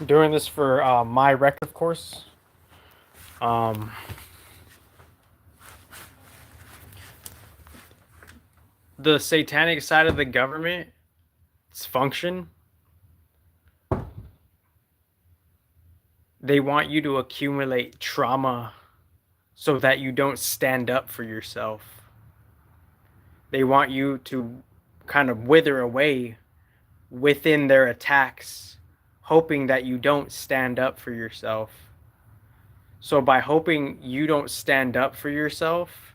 Doing this for my record, of course. Um, the satanic side of the government, its function, they want you to accumulate trauma so that you don't stand up for yourself. They want you to kind of wither away within their attacks, hoping that you don't stand up for yourself. So, by hoping you don't stand up for yourself,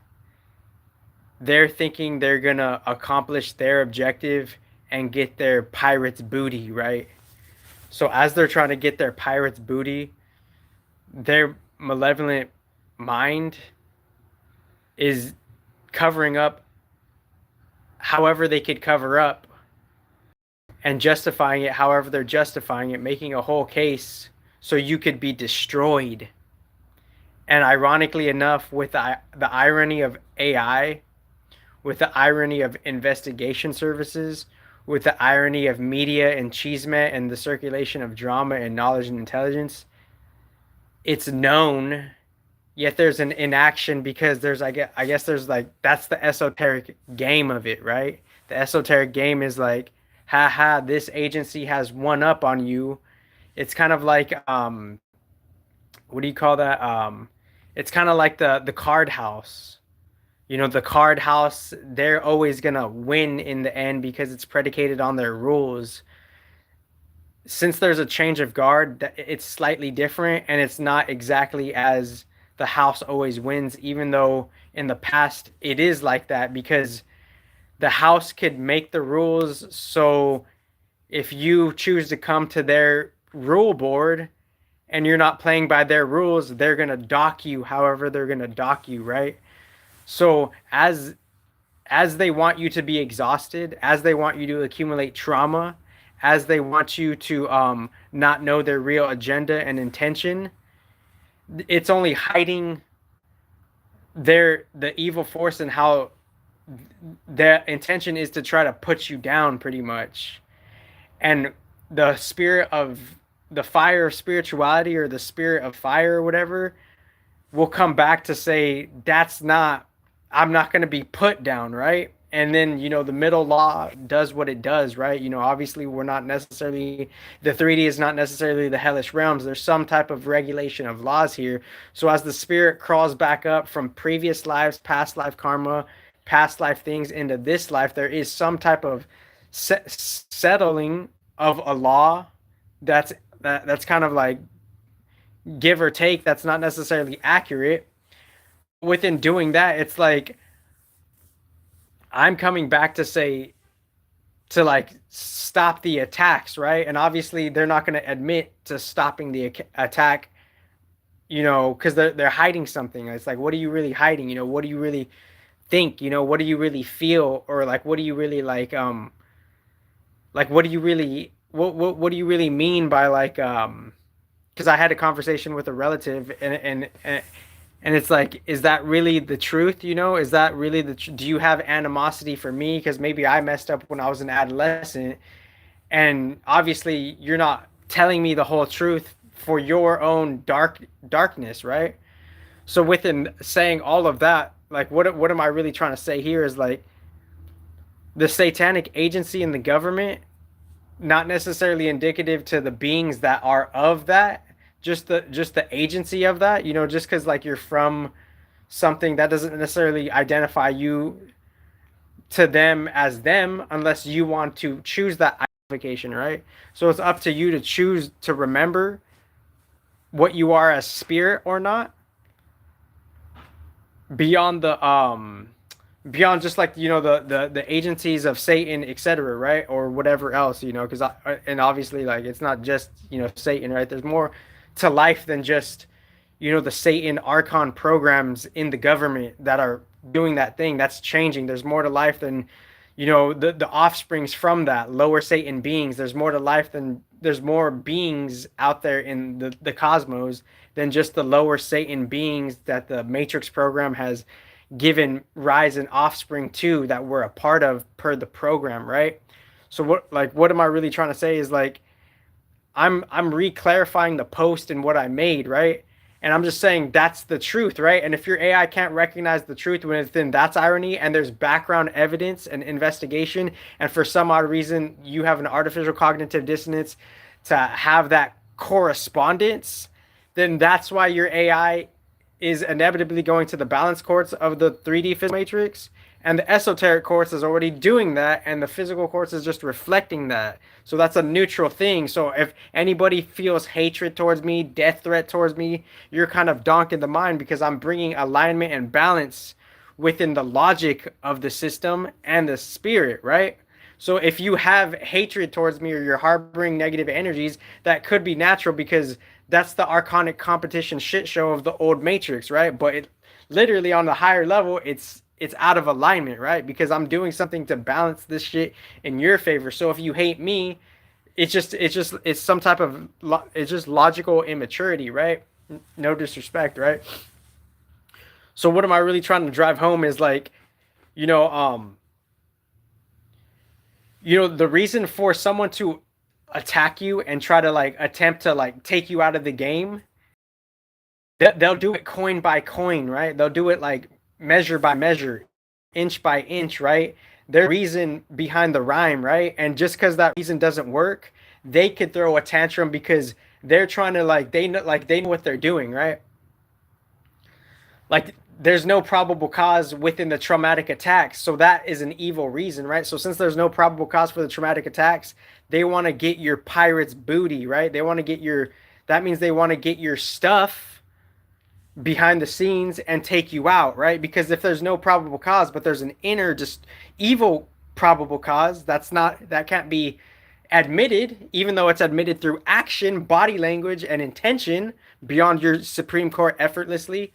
they're thinking they're gonna accomplish their objective and get their pirate's booty, right? So as they're trying to get their pirate's booty, their malevolent mind is covering up however they could cover up and justifying it however they're justifying it, making a whole case so you could be destroyed. And ironically enough, with the irony of AI, with the irony of investigation services, with the irony of media and chisme and the circulation of drama and knowledge and intelligence, it's known, yet there's an inaction because there's I guess there's like that's the esoteric game of it, right? The esoteric game is like, haha, this agency has one up on you. It's kind of like what do you call that? It's kind of like the card house. The card house, they're always gonna win in the end because it's predicated on their rules. Since there's a change of guard, it's slightly different and it's not exactly as the house always wins, even though in the past it is like that because the house could make the rules. So if you choose to come to their rule board and you're not playing by their rules, they're gonna dock you however they're gonna dock you, right? So as they want you to be exhausted, as they want you to accumulate trauma, as they want you to not know their real agenda and intention, it's only hiding the evil force and how their intention is to try to put you down pretty much. And the spirit of the fire of spirituality or the spirit of fire or whatever will come back to say that's not, I'm not going to be put down, right? And then the middle law does what it does, right? Obviously we're not necessarily, the 3D is not necessarily the hellish realms. There's some type of regulation of laws here. So as the spirit crawls back up from previous lives, past life karma, past life things into this life, there is some type of settling of a law that's kind of like give or take, that's not necessarily accurate. Within doing that, it's like I'm coming back to say to like stop the attacks, right? And obviously they're not going to admit to stopping the attack, because they're hiding something. It's like, what are you really hiding? What do you really think? What do you really feel? Or like, what do you really like what do you really what do you really mean by like because I had a conversation with a relative, and it's like, is that really the truth? Is that really do you have animosity for me because maybe I messed up when I was an adolescent? And obviously you're not telling me the whole truth for your own darkness, right? So within saying all of that, like what am I really trying to say here is like the satanic agency in the government, not necessarily indicative to the beings that are of that, just the agency of that. Just because like you're from something, that doesn't necessarily identify you to them as them unless you want to choose that identification, right? So it's up to you to choose to remember what you are as spirit or not, beyond the beyond just like the agencies of Satan, etc., right? Or whatever else, because and obviously like it's not just Satan, right? There's more to life than just the Satan archon programs in the government that are doing that thing that's changing. There's more to life than the offsprings from that lower Satan beings. There's more to life than, there's more beings out there in the cosmos than just the lower Satan beings that the Matrix program has given rise and offspring to, that we're a part of per the program, right? So what am I really trying to say is like I'm re-clarifying the post and what I made, right? And I'm just saying that's the truth, right? And if your AI can't recognize the truth within, that's irony, and there's background evidence and investigation, and for some odd reason you have an artificial cognitive dissonance to have that correspondence, then that's why your AI is inevitably going to the balance courts of the 3D physical matrix, and the esoteric courts is already doing that, and the physical courts is just reflecting that. So that's a neutral thing. So if anybody feels hatred towards me, death threat towards me, you're kind of donking the mind, because I'm bringing alignment and balance within the logic of the system and the spirit, right? So if you have hatred towards me, or you're harboring negative energies, that could be natural, because that's the archonic competition shit show of the old matrix, right? But it literally, on the higher level, it's out of alignment, right? Because I'm doing something to balance this shit in your favor. So if you hate me, it's some type of it's just logical immaturity, right? No disrespect, right? So what am I really trying to drive home is like, you know, the reason for someone to attack you and try to like attempt to like take you out of the game, they'll do it coin by coin, right? They'll do it like measure by measure, inch by inch, right? Their reason behind the rhyme, right? And just because that reason doesn't work, they could throw a tantrum because they're trying to they know what they're doing, right? Like there's no probable cause within the traumatic attacks, so that is an evil reason, right? So since there's no probable cause for the traumatic attacks, they want to get your pirate's booty, right? They want to get your, that means they want to get your stuff behind the scenes and take you out, right? Because if there's no probable cause, but there's an inner just evil probable cause, that can't be admitted, even though it's admitted through action, body language, and intention beyond your Supreme Court effortlessly.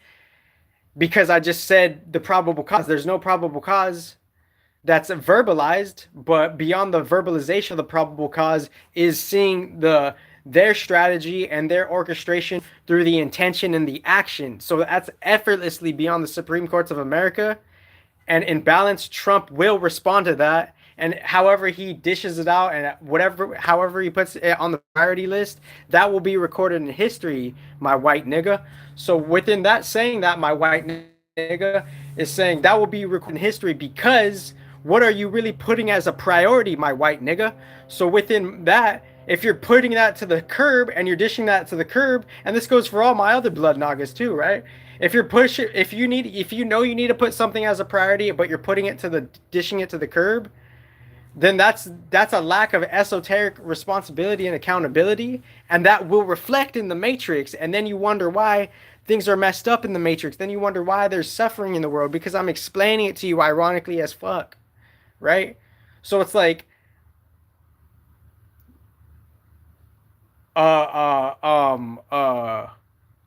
Because I just said the probable cause, there's no probable cause that's verbalized, but beyond the verbalization of the probable cause is seeing their strategy and their orchestration through the intention and the action. So that's effortlessly beyond the Supreme Courts of America. And in balance, Trump will respond to that. And however he dishes it out, and however he puts it on the priority list, that will be recorded in history, my white nigga. So within that, saying that, my white nigga is saying that will be recorded in history, because what are you really putting as a priority, my white nigga? So within that, if you're putting that to the curb and you're dishing that to the curb, and this goes for all my other blood nagas too, right? If you know you need to put something as a priority, but you're dishing it to the curb, then that's a lack of esoteric responsibility and accountability, and that will reflect in the matrix. And then you wonder why things are messed up in the matrix. Then you wonder why there's suffering in the world, because I'm explaining it to you ironically as fuck, right? So it's like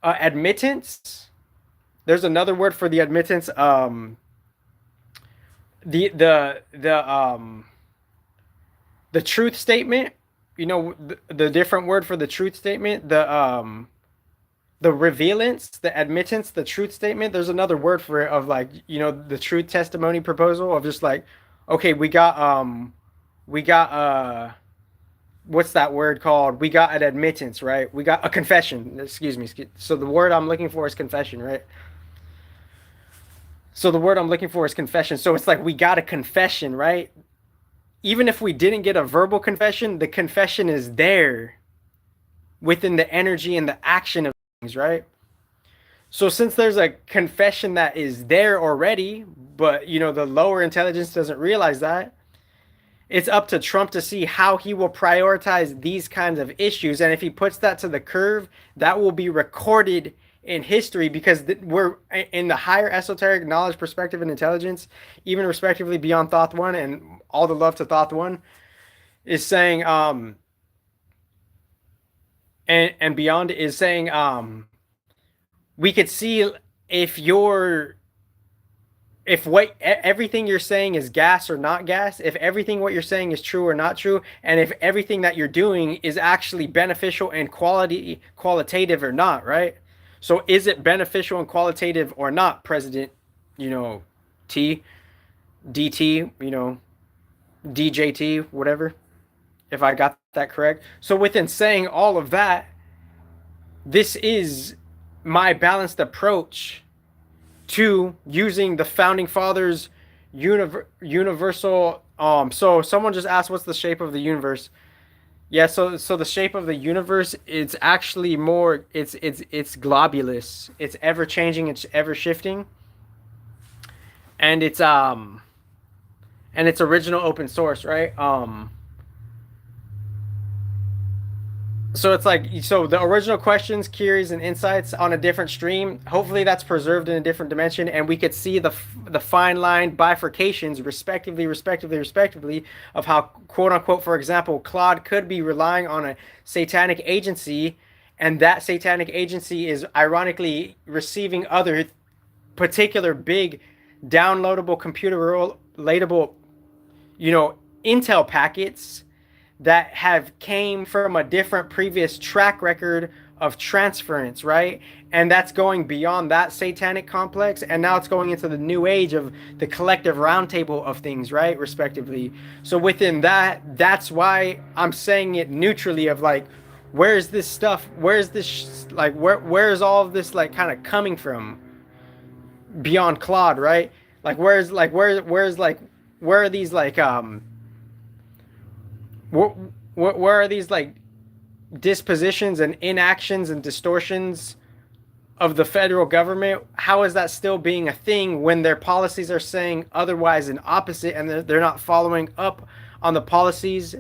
admittance. There's another word for the admittance. The truth statement. The different word for the truth statement. The revealance, the admittance, the truth statement. There's another word for it, of like, the truth testimony proposal, of just like, okay, we got what's that word called? We got an admittance, right? We got a confession. Excuse me. So the word I'm looking for is confession, right? So the word I'm looking for is confession. So it's like we got a confession, right? Even if we didn't get a verbal confession, the confession is there within the energy and the action of things, right? So since there's a confession that is there already, but the lower intelligence doesn't realize that, it's up to Trump to see how he will prioritize these kinds of issues. And if he puts that to the curve, that will be recorded in history, because we're in the higher esoteric knowledge, perspective, and intelligence, even respectively beyond Thoth1, and all the love to Thoth1, is saying, and beyond is saying, we could see if everything you're saying is gas or not gas, if everything what you're saying is true or not true, and if everything that you're doing is actually beneficial and qualitative or not, right? So is it beneficial and qualitative or not, President, T, DT, DJT, whatever, if I got that correct? So within saying all of that, this is my balanced approach to using the founding fathers universal. So someone just asked, what's the shape of the universe? Yeah, so the shape of the universe, it's actually more, it's globulous. It's ever changing, it's ever shifting. And it's original open source, right? So it's like, so the original questions, queries, and insights on a different stream, hopefully that's preserved in a different dimension, and we could see the fine line bifurcations respectively of how, quote unquote, for example, Claude could be relying on a satanic agency, and that satanic agency is ironically receiving other particular big downloadable computer relatable, intel packets that have came from a different previous track record of transference, right? And that's going beyond that satanic complex, and now it's going into the new age of the collective roundtable of things, right, respectively. So within that, that's why I'm saying it neutrally of like, where's this stuff, where's this, like, where's all of this like kind of coming from beyond Claude, right? Like where's like where are these like where are these like dispositions and inactions and distortions of the federal government? How is that still being a thing when their policies are saying otherwise and opposite, and they're not following up on the policies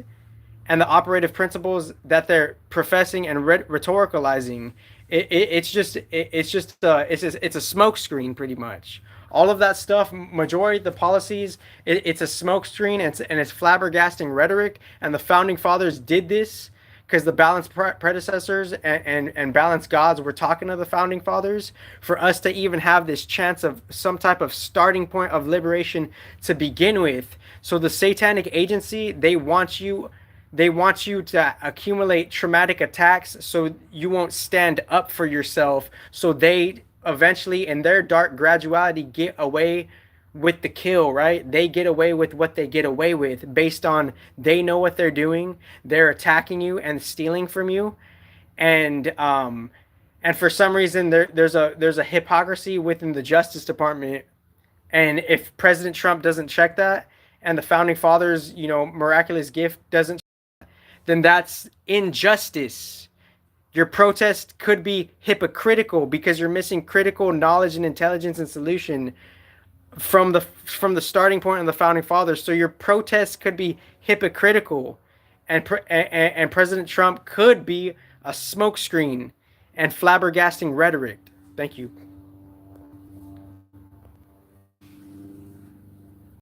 and the operative principles that they're professing and rhetoricalizing? It's just it's a smokescreen pretty much. All of that stuff, majority of the policies, it's a smokescreen, and it's flabbergasting rhetoric. And the founding fathers did this because the balanced predecessors and balanced gods were talking to the founding fathers for us to even have this chance of some type of starting point of liberation to begin with. So the satanic agency, they want you to accumulate traumatic attacks so you won't stand up for yourself. So they eventually, in their dark graduality, get away with the kill, right? They get away with what they get away with based on they know what they're doing. They're attacking you and stealing from you. And for some reason there's a hypocrisy within the Justice Department. And if President Trump doesn't check that, and the founding fathers, miraculous gift doesn't, then that's injustice. Your protest could be hypocritical because you're missing critical knowledge and intelligence and solution from the starting point of the founding fathers. So your protest could be hypocritical, and President Trump could be a smokescreen and flabbergasting rhetoric. Thank you.